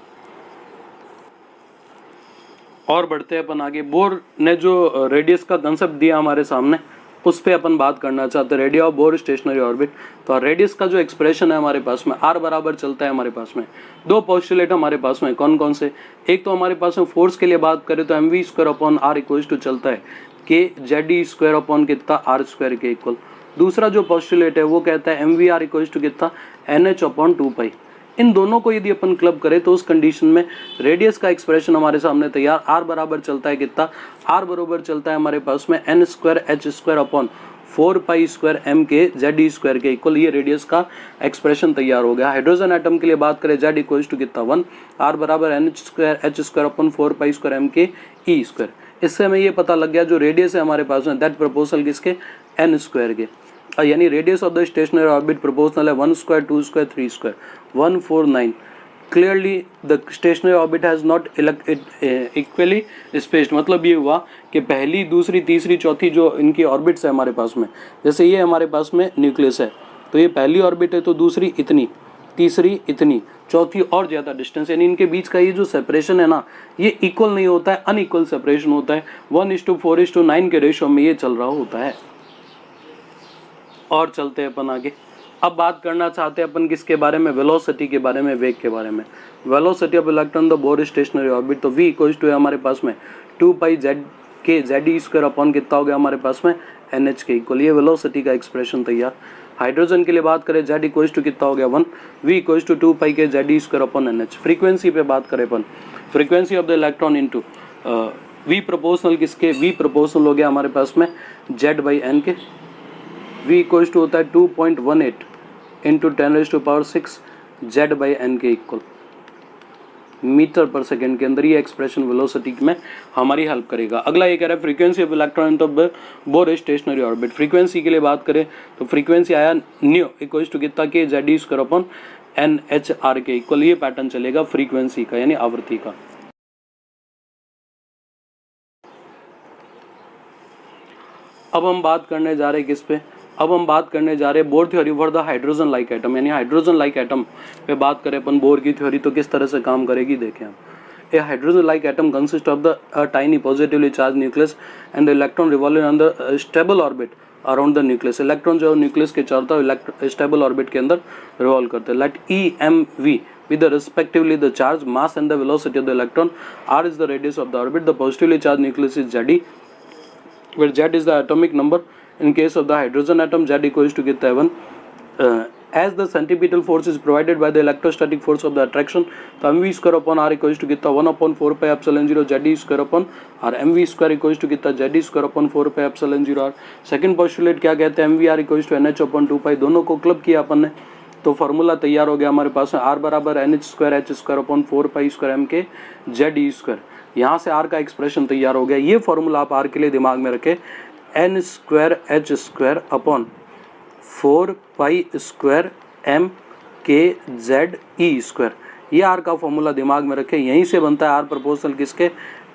[SPEAKER 2] और बढ़ते हैं अपन आगे। बोर ने जो रेडियस का कंसेप्ट दिया हमारे सामने उस पर अपन बात करना चाहते हैं, radius of bore stationery orbit. तो रेडियस का जो एक्सप्रेशन है हमारे पास में r बराबर चलता है हमारे पास में। दो पोस्टुलेट हमारे पास में कौन कौन से, एक तो हमारे पास में फोर्स के लिए बात करें तो mv square upon r equals to चलता है K Z E square upon कितना आर स्क्वायर के इक्वल। दूसरा जो पोस्टुलेट है वो कहता है M V R equal to कितना एन एच अपॉन 2 पाई। इन दोनों को यदि अपन क्लब करें तो उस कंडीशन में रेडियस का एक्सप्रेशन हमारे सामने तैयार। आर बराबर चलता है कितना, आर बराबर चलता है हमारे पास में N square H square upon 4 pi square M K Z E square के इक्वल। ये रेडियस का एक्सप्रेशन तैयार हो गया। हाइड्रोजन एटम के लिए बात करें जेड इक्वल टू कितना 1, आर बराबर N square H square upon 4 pi square M K E square. इससे हमें ये पता लग गया जो रेडियस है हमारे पास में दैट प्रोपोर्शनल किसके एन स्क्वायर के, यानी radius of the stationary orbit proportional है 1 square 2 square 3 square 149। Clearly the stationary orbit has not equally spaced. मतलब ये हुआ कि पहली दूसरी तीसरी चौथी जो इनकी ऑर्बिट्स है हमारे पास में, जैसे ये हमारे पास में न्यूक्लियस है तो ये पहली ऑर्बिट है तो दूसरी इतनी, तीसरी इतनी, चौथी और ज़्यादा डिस्टेंस, यानी इनके बीच का ये जो सेपरेशन है ना ये इक्वल नहीं होता है, अनइक्वल सेपरेशन होता है। 1:4:9 के रेशियो में ये चल रहा होता है। और चलते हैं अपन आगे। अब बात करना चाहते हैं अपन किसके बारे में, वेलोसिटी के बारे में, वेग के बारे में। Velocity of electron the bore stationery orbit, तो v इक्वल टू है हमारे पास में 2 पाई जेड के जेड ई स्क्वायर अपॉन कितना हो गया हमारे पास में एन एच के इक्वल। ये वेलोसिटी का एक्सप्रेशन तैयार। हाइड्रोजन के लिए बात करें जेड इक्वल टू कितना हो गया 1, v इक्वल टू 2 पाई के Z E square upon N H. Frequency पे बात करें अपन, frequency of the electron into v proportional किसके, v प्रोपोर्शनल हो गया हमारे पास में जेड बाई एन के। v इक्वल टू होता है 2.18 इंटू 10⁻⁶ जेड बाई एन के इक्वल मीटर पर सेकेंड के अंदर। ये एक्सप्रेशन वेलोसिटी में हमारी हेल्प करेगा। अगला ये कह रहा है frequency of electron in the bore stationery orbit. Frequency के लिए बात करें तो फ्रीक्वेंसी आया न्यू इक्वल टू कितना के Z E square upon N H R के इक्वल। ये पैटर्न चलेगा फ्रीक्वेंसी का यानी आवृत्ति का। अब हम बात करने जा रहे हैं किस पे, अब हम बात करने जा रहे हैं bore theory for the hydrogen like atom, यानी हाइड्रोजन लाइक एटम पे बात करें अपन बोर की थ्योरी तो किस तरह से काम करेगी देखें हम। A hydrogen like atom consist of the tiny positively charge nucleus and electron revolving on the stable orbit around the nucleus. Electron जो न्यूक्लियस के चारों तरफ स्टेबल ऑर्बिट के अंदर रिवॉल्व करते हैं। Let E M V with the respectively the charge, mass and the velocity of the electron. R is the radius of the orbit. The positively charged nucleus is Ze, where Z is the atomic number. In case of the hydrogen atom, Z equals to कितना है 1. As the centripetal force is provided by the electrostatic force of the attraction, तो mv square upon r equals to कितना 1/4 pi epsilon 0 Ze square upon r. mv square equals to कितना Ze square upon 4 pi epsilon 0 r. Second postulate क्या कहते हैं, mvr equals to nh upon 2 pi. दोनों को क्लब किया अपन ने तो फार्मूला तैयार हो गया हमारे पास में r बराबर N square H square upon 4 pi square M K Z E square. यहाँ से r का एक्सप्रेशन तैयार हो गया। ये फार्मूला आप r के लिए दिमाग में रखें, N square H square upon 4 pi square M K Z E square. ये r का फार्मूला दिमाग में रखें। यहीं से बनता है r प्रोपोर्शनल किसके,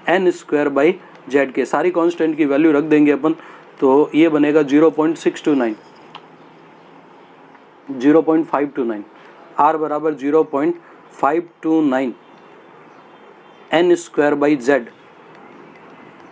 [SPEAKER 2] एन स्क्वायर बाई जेड के। सारी कांस्टेंट की वैल्यू रख देंगे अपन तो ये बनेगा 0.529 r बराबर 0.529 N square by Z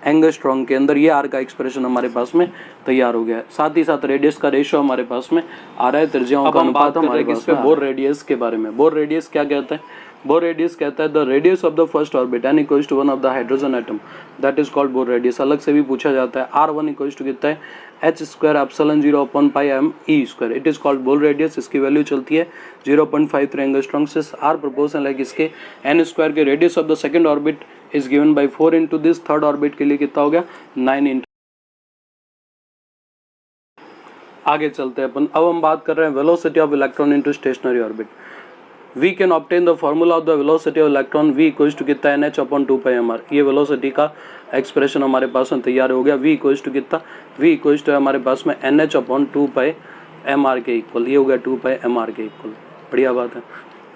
[SPEAKER 2] angstrom के अंदर। ये आर का एक्सप्रेशन हमारे पास में तैयार हो गया है। साथ ही साथ रेडियस का रेशियो हमारे पास में आ रहा है, त्रिज्याओं का अनुपात हमारे पास में। बोर रेडियस के बारे में, बोर रेडियस क्या कहता है, बोर रेडियस कहता है the radius of the first orbit n equals to 1 of the hydrogen atom that is called Bohr radius. अलग से भी पूछा जाता है। r1 इक्वल्स टू कितना है, h square epsilon 0 upon pi m e square. It is called Bohr radius. इसकी वैल्यू चलती है 0.53 एंगस्ट्रॉन्ग से। r प्रोपोर्शनल है किसके, n स्क्वायर के। Radius of the second orbit is given bye 4 into this. Third orbit के लिए कितना हो गया 9 इंटू। आगे चलते हैं अपन। अब हम बात कर रहे हैं velocity of electron into stationary orbit. We can obtain the formula of the velocity of electron v equals to कितना N H upon 2 pi M R. ये वेलोसिटी का एक्सप्रेशन हमारे पास में तैयार हो गया। v इक्वल्स टू कितना, v इक्वल्स टू हमारे पास में N H upon 2 pi M R के इक्वल। ये हो गया 2 पाई एम आर के इक्वल। बढ़िया बात है।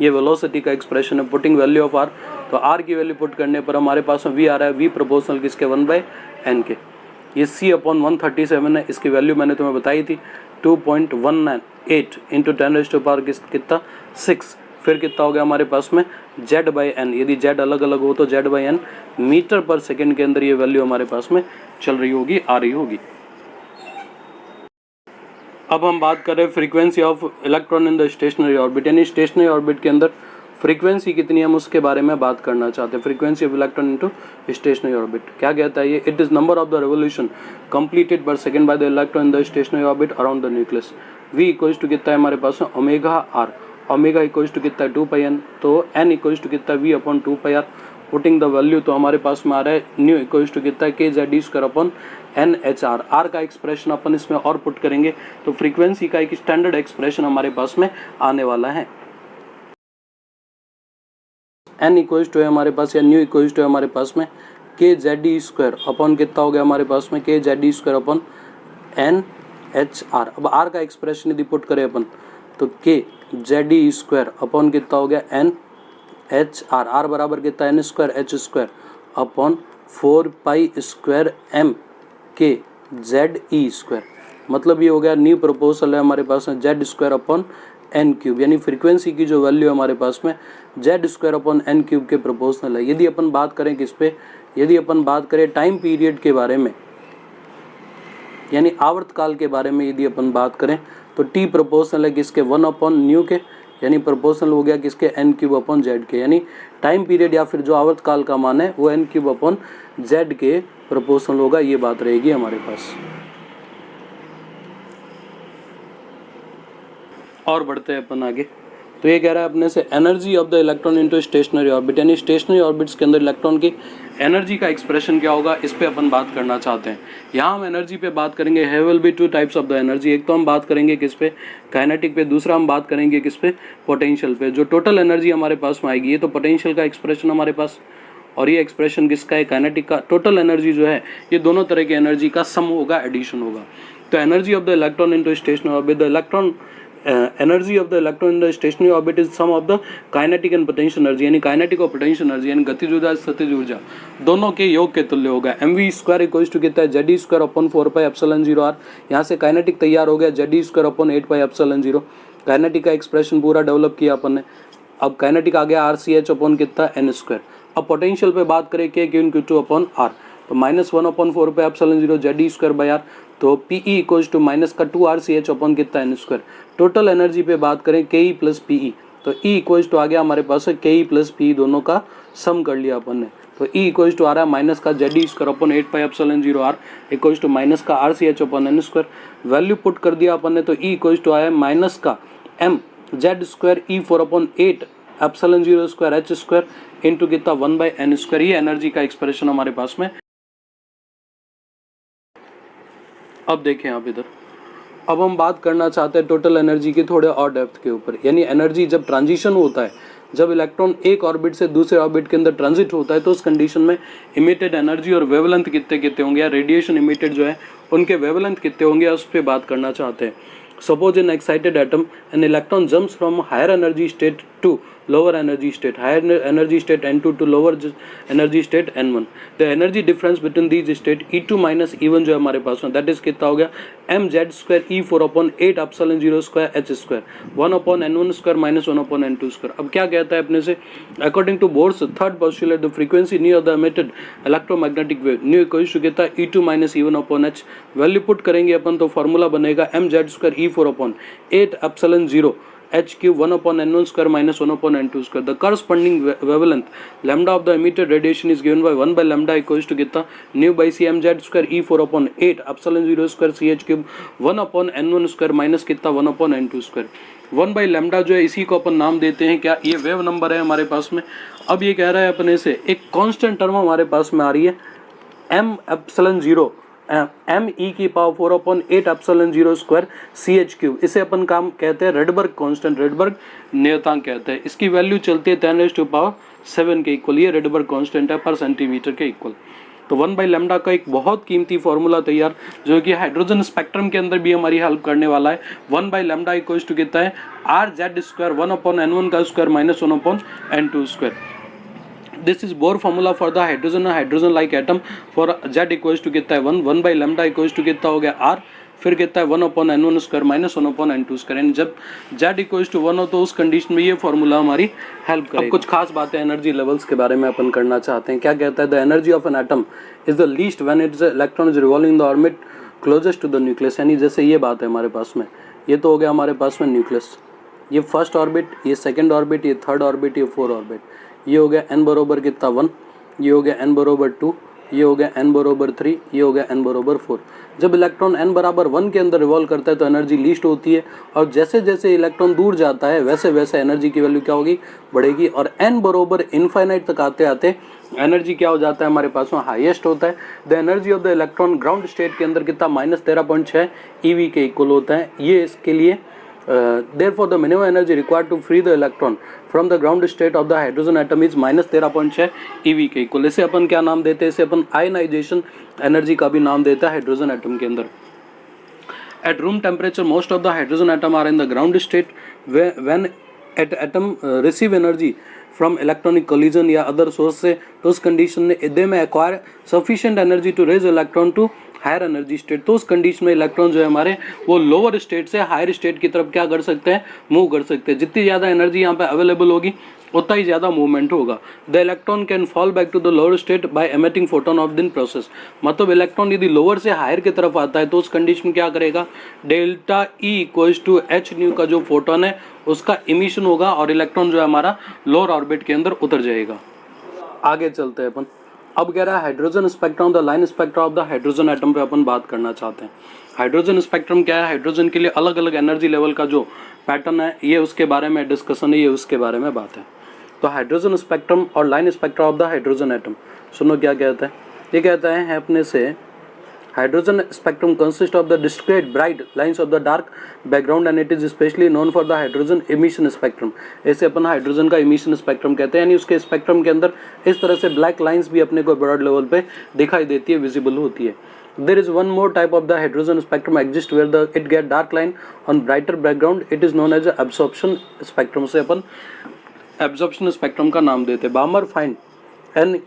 [SPEAKER 2] ये वेलोसिटी का एक्सप्रेशन है। पुटिंग वैल्यू ऑफ r, तो r की वैल्यू पुट करने पर हमारे पास में v आ रहा है, v प्रोपोर्शनल किसके 1/n के। ये c अपॉन 137 है। इसकी वैल्यू मैंने तुम्हें बताई थी 2.198 इंटू 10⁻⁶ कितना 6। फिर कितना हो गया हमारे पास में z बाई एन। यदि z अलग अलग हो तो z बाई एन मीटर पर सेकेंड के अंदर ये वैल्यू हमारे पास में चल रही होगी, आ रही होगी। अब हम बात कर रहे हैं frequency of electron in the stationary orbit, यानी स्टेशनरी ऑर्बिट के अंदर फ्रीक्वेंसी कितनी है हम उसके बारे में बात करना चाहते हैं। Frequency of electron into stationary orbit क्या कहता है ये, it is number of the revolution completed per second by the electron in the stationary orbit around the nucleus. v equals to कितना है हमारे पास में omega r, omega equals to कितना है 2πn, तो n इक्वल्स टू कितना है v upon 2πr। Putting the value तो हमारे पास में आ रहा है न्यू इक्वल्स टू कितना है kz² अपॉन NHR। आर का एक्सप्रेशन अपन इसमें और पुट करेंगे तो फ्रीक्वेंसी का एक स्टैंडर्ड एक्सप्रेशन हमारे पास में आने वाला है। n इक्वल्स टू है हमारे पास या न्यू इक्वल्स टू है हमारे पास में kz² अपॉन कितना हो गया हमारे पास में kz² अपॉन NHR। अब r का एक्सप्रेशन यदि पुट करें अपन तो kz² अपॉन कितना हो गया NHR। r बराबर कितना है n² h² upon 4π² m kze²। मतलब ये हो गया न्यू प्रोपोर्शनल है हमारे पास में z² अपॉन n³, यानी फ्रीक्वेंसी की जो वैल्यू हमारे पास में z² अपॉन n³ के प्रोपोर्शनल है। यदि अपन बात करें किस पे, यदि अपन बात करें टाइम पीरियड के बारे में यानी आवर्तकाल के बारे में यदि अपन बात करें तो t प्रोपोर्शनल है किसके 1 अपॉन न्यू के, यानी प्रोपोर्शनल हो गया किसके n³ अपॉन z के, यानी टाइम पीरियड या फिर जो आवर्तकाल का मान है वो n³ अपॉन z के प्रोपोर्शनल होगा। ये बात रहेगी हमारे पास। और बढ़ते हैं अपन आगे, तो ये कह रहा है अपने से energy of the electron into stationary orbit, यानी स्टेशनरी ऑर्बिट्स के अंदर इलेक्ट्रॉन की एनर्जी का एक्सप्रेशन क्या होगा, इस पे अपन बात करना चाहते हैं। यहाँ हम एनर्जी पे बात करेंगे, have will be two types of the energy. एक तो हम बात करेंगे किस पे, काइनेटिक पे, दूसरा हम बात करेंगे किस पे, पोटेंशियल पे। जो टोटल एनर्जी हमारे पास में आएगी ये तो पोटेंशियल का एक्सप्रेशन हमारे पास, और ये एक्सप्रेशन किसका है, काइनेटिक का। टोटल एनर्जी जो है ये दोनों तरह की एनर्जी का सम होगा, एडिशन होगा। तो energy of the electron into stationary orbit, the electron energy of the electron in the stationary orbit is sum of the kinetic and potential energy, यानी काइनेटिक और पोटेंशियल एनर्जी यानी गतिज ऊर्जा स्थितिज ऊर्जा दोनों के योग के तुल्य होगा। mv² इक्वल्स टू कितना है ze² अपॉन 4πε0r। यहाँ से काइनेटिक तैयार हो गया ze² अपॉन 8πε0। काइनेटिक का एक्सप्रेशन पूरा डेवलप किया अपन ने। अब काइनेटिक आ गया rch अपॉन कितना n²। अब पोटेंशियल पे बात करें k/2 अपॉन r, तो -1 अपॉन 4πε0 ze²/r, तो Pe इक्वल्स टू माइनस का 2rch अपॉन कितना n²। टोटल एनर्जी पे बात करें Ke प्लस Pe, तो E इक्वल्स टू आ गया हमारे पास Ke प्लस Pe, दोनों का सम कर लिया अपन ने। तो E इक्वल्स टू आ रहा है माइनस का ze² upon 8πε0r equals to minus का rch upon n²। Value put कर दिया अपन ने, तो E इक्वल्स टू आया माइनस का m z² E4 upon 8πε0² h² into कितना 1/n²। ये एनर्जी का एक्सप्रेशन हमारे पास में। अब देखें आप इधर, अब हम बात करना चाहते हैं टोटल एनर्जी की थोड़े और डेप्थ के ऊपर, यानी एनर्जी जब ट्रांजिशन होता है, जब इलेक्ट्रॉन एक ऑर्बिट से दूसरे ऑर्बिट के अंदर ट्रांजिट होता है तो उस कंडीशन में इमिटेड एनर्जी और वेवलेंथ कितने कितने होंगे, या रेडिएशन इमिटेड जो है उनके वेवलेंथ कितने होंगे, उस पर बात करना चाहते हैं। Suppose in excited atom an electron jumps from higher energy state to lower energy state, higher energy state n2 to lower energy state n1. The energy difference between these state E2 minus E1 जो है हमारे पास में, that is कितना हो गया mz² E4 upon 8πε0² h², 1 upon n1² minus 1 upon n2²। अब क्या कहता है अपने से, according to Bohr's third postulate the frequency nu of the emitted electromagnetic wave nu equals to कितना E2 minus E1 upon h। Value put करेंगे अपन तो फॉर्मूला बनेगा mz² E4 upon 8πε0 h³ 1 upon n1² minus 1 upon n2². The corresponding wavelength lambda of the emitted radiation is given by 1 by lambda equals to कितना nu by c mz² E4 upon 8πε0² ch³ 1 upon n1² minus कितना 1 upon n2². 1 by lambda जो है इसी को अपन नाम देते हैं क्या, ये वेव नंबर है हमारे पास में। अब ये कह रहा है अपने से एक कांस्टेंट टर्म हमारे पास में आ रही है m e की पावर 4 अपॉन 8πε0² ch³। इसे अपन काम कहते हैं रेडबर्ग कांस्टेंट, रेडबर्ग नियतांक कहते हैं। इसकी वैल्यू चलती है 10⁻⁷ के इक्वल, ये रेडबर्ग कांस्टेंट है पर सेंटीमीटर के इक्वल। तो 1 बाई लैम्डा का एक बहुत कीमती फॉर्मूला तैयार जो कि हाइड्रोजन स्पेक्ट्रम के अंदर भी हमारी हेल्प करने वाला है। 1 बाई लैम्डा इक्वल्स टू कितना है rz² 1 अपॉन n1 का square minus 1 upon n2²। This is Bohr formula for the hydrogen like atom for z equals to कितना है 1 by lambda equals to कितना हो गया r, फिर कितना है 1 upon n1² minus 1 upon n2²। यानी जब z equals to 1 हो तो उस कंडीशन में ये फॉर्मूला हमारी हेल्प करेगा। अब कुछ खास बातें एनर्जी लेवल्स के बारे में अपन करना चाहते हैं। क्या कहता है, the energy of an atom is the least when its electron is revolving the orbit closest to the nucleus. यानी जैसे ये बात है हमारे पास में, ये तो हो गया हमारे पास में न्यूक्लियस, ये फर्स्ट ऑर्बिट, ये सेकंड ऑर्बिट, ये थर्ड ऑर्बिट, ये फोर्थ ऑर्बिट। ये हो गया n बरोबर कितना 1, ये हो गया n बरोबर 2, ये हो गया n बरोबर 3, ये हो गया n बरोबर 4। जब इलेक्ट्रॉन n बराबर 1 के अंदर रिवॉल्व करता है तो एनर्जी लीस्ट होती है, और जैसे जैसे इलेक्ट्रॉन दूर जाता है वैसे वैसे एनर्जी की वैल्यू क्या होगी, बढ़ेगी, और n बरोबर इनफाइनाइट तक आते आते एनर्जी क्या हो जाता है हमारे पास में, हाईएस्ट होता है। The energy of the electron ground state के अंदर कितना -13.6 EV के इक्वल होता है। ये इसके लिए therefore the minimum energy required to free the electron from the ground state of the hydrogen atom is -13.6 EV के इक्वल। इसे अपन क्या नाम देते हैं, इसे अपन आयनाइजेशन एनर्जी का भी नाम देता है हाइड्रोजन एटम के अंदर। At room temperature most of the hydrogen atom are in the ground state when at atom receive energy from electronic collision या other source से, तो उस कंडीशन में they may acquire sufficient energy to raise electron to higher energy state. तो उस कंडीशन में इलेक्ट्रॉन जो है हमारे वो लोअर स्टेट से हायर स्टेट की तरफ क्या कर सकते हैं, मूव कर सकते हैं। जितनी ज़्यादा एनर्जी यहाँ पे अवेलेबल होगी उतना ही ज़्यादा मूवमेंट होगा। The electron can fall back to the lower state by emitting photon of this process. मतलब इलेक्ट्रॉन यदि लोअर से हायर की तरफ आता है तो उस कंडीशन में क्या करेगा, delta E equals to h nu का जो फोटोन है उसका इमिशन होगा और इलेक्ट्रॉन जो है हमारा लोअर ऑर्बिट के अंदर उतर जाएगा। आगे चलते हैं अपन। अब कह रहा है hydrogen spectrum, the line spectrum of the hydrogen atom पे अपन बात करना चाहते हैं। हाइड्रोजन स्पेक्ट्रम क्या है, हाइड्रोजन के लिए अलग अलग एनर्जी लेवल का जो पैटर्न है ये उसके बारे में डिस्कशन है, ये उसके बारे में बात है। तो हाइड्रोजन स्पेक्ट्रम और line spectrum of the hydrogen atom, सुनो क्या कहता है। ये कहता है अपने से hydrogen spectrum consist of the discrete bright lines of the dark background and it is specially known for the hydrogen emission spectrum. ऐसे अपन हाइड्रोजन का इमिशन स्पेक्ट्रम कहते हैं, यानी उसके स्पेक्ट्रम के अंदर इस तरह से ब्लैक लाइंस भी अपने को ब्रॉड लेवल पे दिखाई देती है, विजिबल होती है। There is one more type of the hydrogen spectrum exists where it get dark line on brighter background. It is known as absorption spectrum। से अपन absorption spectrum का नाम देते हैं। Balmer find an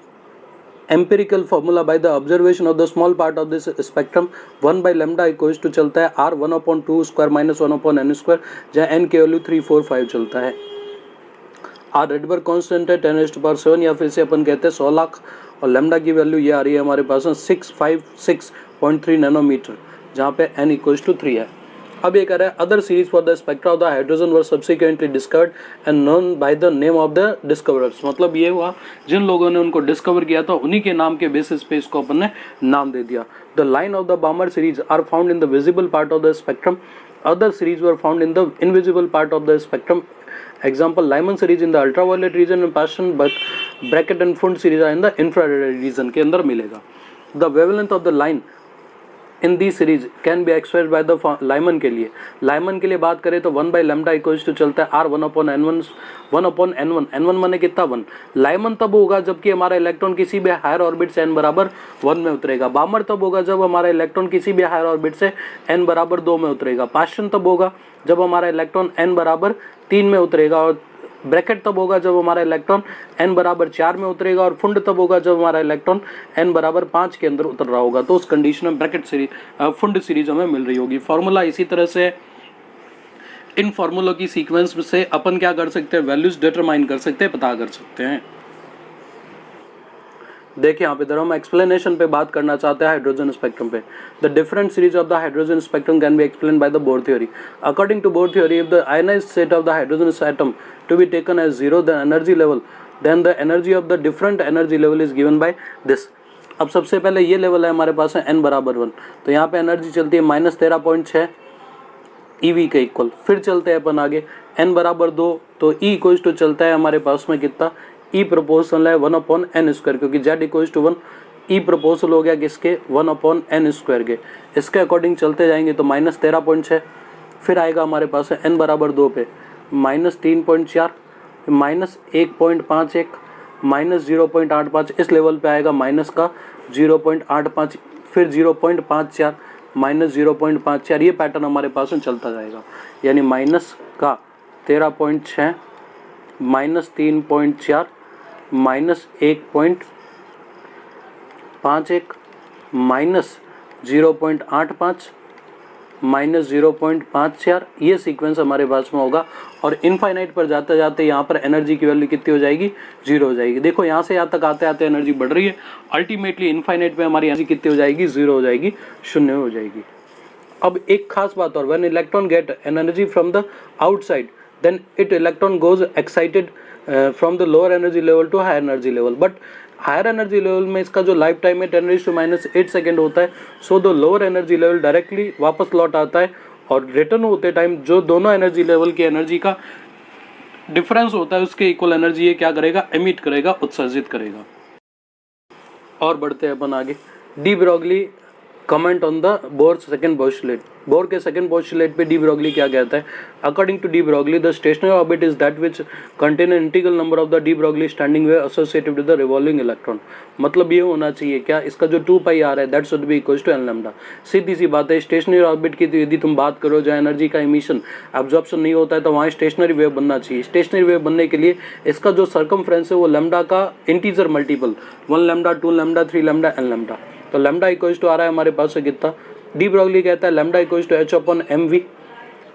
[SPEAKER 2] empirical formula by the observation of the small part of this spectrum 1 by lambda equals to चलता है r 1/2 square minus 1/n square, जहाँ n की वैल्यू 3, 4, 5 चलता है। r रेडबर्ग कांस्टेंट है 10⁻⁷, या फिर से अपन कहते हैं 100 लाख, और लैम्डा की वैल्यू ये आ रही है हमारे पास 656.3 नैनोमीटर, जहाँ पे n इक्वल्स टू 3 है। अब ये कह रहा है other series for the spectra of the hydrogen were subsequently discovered and known by the name of the discoverers. मतलब ये हुआ जिन लोगों ने उनको डिस्कवर किया था उन्हीं के नाम के बेसिस पे इसको अपन ने नाम दे दिया। The line of the Balmer series are found in the visible part of the spectrum, other series were found in the invisible part of the spectrum. Example, Lyman series in the ultraviolet region and Paschen bracket and Pfund series are in the infrared region के अंदर मिलेगा। The wavelength of the line in these series can be expressed by the Lyman के लिए। Lyman के लिए बात करें तो 1 by lambda equals to चलता है r 1/n1, 1/n1, n1 माने कितना 1। Lyman तब होगा जबकि हमारा इलेक्ट्रॉन किसी भी हायर ऑर्बिट से n बराबर 1 में उतरेगा। बामर तब होगा जब हमारा इलेक्ट्रॉन किसी भी हायर ऑर्बिट से n बराबर 2 में उतरेगा। पास्टन तब होगा जब हमारा इलेक्ट्रॉन n बराबर 3 में उतरेगा, और ब्रैकेट तब होगा जब हमारा इलेक्ट्रॉन n बराबर 4 में उतरेगा, और फुंड तब होगा जब हमारा इलेक्ट्रॉन n बराबर 5 के अंदर उतर रहा होगा। तो उस कंडीशन में ब्रैकेट सीरीज फुंड सीरीज हमें मिल रही होगी। फॉर्मूला इसी तरह से इन फॉर्मूलों की सीक्वेंस से अपन क्या कर सकते हैं, वैल्यूज डिटरमाइन कर सकते हैं, पता कर सकते हैं। देखिए यहाँ पे जरा हम एक्सप्लेनेशन पे बात करना चाहते हैं हाइड्रोजन स्पेक्ट्रम पे। The different series of the hydrogen spectrum can be explain by the Bohr theory. According to Bohr theory, if the ionised state of the hydrogen atom to be taken as zero the energy level, then the energy of the different energy level is given by this. अब सबसे पहले ये लेवल है हमारे पास है n बराबर 1, तो यहाँ पे एनर्जी चलती है -13.6 EV के इक्वल। फिर चलते हैं अपन आगे n बराबर 2, तो E इक्वल्स टू चलता है हमारे पास में कितना, E प्रोपोर्शनल है 1/n स्क्वायर, क्योंकि Z equals to 1, E proportional हो गया किसके 1/n स्क्वायर के। इसके अकॉर्डिंग चलते जाएंगे तो -13.6, फिर आएगा हमारे पास है n बराबर 2 पे -3.4, -1.51, -0.85, इस लेवल पे आएगा माइनस का 0.85, फिर 0.54, -0.54, ये पैटर्न हमारे पास में चलता जाएगा। यानी माइनस का 13.6, -3.4, -1.51, -0.85, -0.54, ये सीक्वेंस हमारे पास में होगा। और इनफाइनाइट पर जाते जाते यहाँ पर एनर्जी की वैल्यू कितनी हो जाएगी, 0 हो जाएगी। देखो यहाँ से यहाँ तक आते आते एनर्जी बढ़ रही है, अल्टीमेटली इनफाइनाइट पे हमारी एनर्जी कितनी हो जाएगी, 0 हो जाएगी, 0 हो जाएगी। अब एक खास बात और, when electron get energy from the outside then it electron goes excited from the lower energy level to higher energy level. But higher energy level में इसका जो लाइफ टाइम है 10⁻⁻8 सेकेंड होता है. So the lower energy level directly वापस लौट आता है और रिटर्न होते टाइम जो दोनों एनर्जी लेवल की एनर्जी का डिफरेंस होता है उसके इक्वल एनर्जी ये क्या करेगा, एमिट करेगा, उत्सर्जित करेगा. और बढ़ते हैं अपन आगे. De Broglie comment on the Bohr second postulate. Bohr के सेकंड पोस्टुलेट पे डी ब्रॉगली क्या कहता है. According to de Broglie the stationary orbit is that which contain an integral number of the de Broglie standing wave associated with the revolving electron. मतलब ये होना चाहिए क्या, इसका जो 2πr है that should be equal to n lambda. सीधी सी बात है. स्टेशनरी ऑर्बिट की यदि तुम बात करो जहाँ एनर्जी का इमिशन एब्जॉर्प्शन नहीं होता है तो वहाँ स्टेशनरी वेव बनना चाहिए. स्टेशनरी वेव बनने के लिए इसका जो सर्कमफ्रेंस है वो लैम्डा का integer multiple 1 lambda 2 lambda 3 lambda n lambda. तो लैम्डा इक्वल टू आ रहा है हमारे पास से कितना. डी ब्रॉगली कहता है lambda equal to h/mv.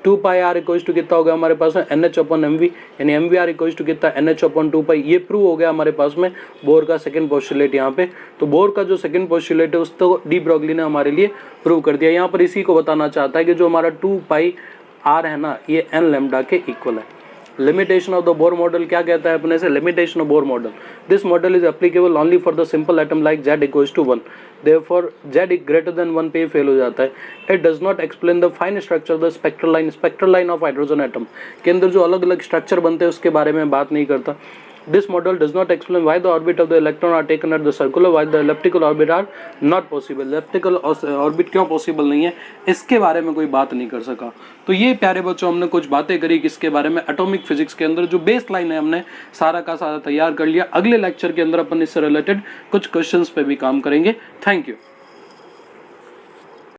[SPEAKER 2] 2πr equal to कितना हो गया हमारे पास में nh/mv, यानी mvr इक्वल टू कितना nh/2π. ये प्रूव हो गया हमारे पास में बोर का सेकंड पोस्टुलेट यहाँ पे. तो बोर का जो सेकंड पोस्टुलेट है उसको डी ब्रॉगली ने हमारे लिए प्रूव कर दिया. यहाँ पर इसी को बताना चाहता है कि जो हमारा 2πr है ना ये n लैम्डा के इक्वल है. Limitation of the Bohr model क्या कहता है अपने से. Limitation of Bohr model. This model is applicable only for the simple atom like z equals to 1. Therefore z greater than 1 पे फेल हो जाता है. It does not explain the fine structure the spectral line. Spectral line of hydrogen atom के अंदर जो अलग अलग स्ट्रक्चर बनते हैं उसके बारे में बात नहीं करता. This model does not explain why the orbit of the electron are taken at the circular while the elliptical orbit are not possible. Elliptical orbit क्यों possible नहीं है इसके बारे में कोई बात नहीं कर सका. तो ये प्यारे बच्चों हमने कुछ बातें करी किसके बारे में, एटॉमिक फिजिक्स के अंदर जो बेस लाइन है हमने सारा का सारा तैयार कर लिया. अगले लेक्चर के अंदर अपन इससे रिलेटेड कुछ क्वेश्चंस पे भी काम करेंगे. Thank you.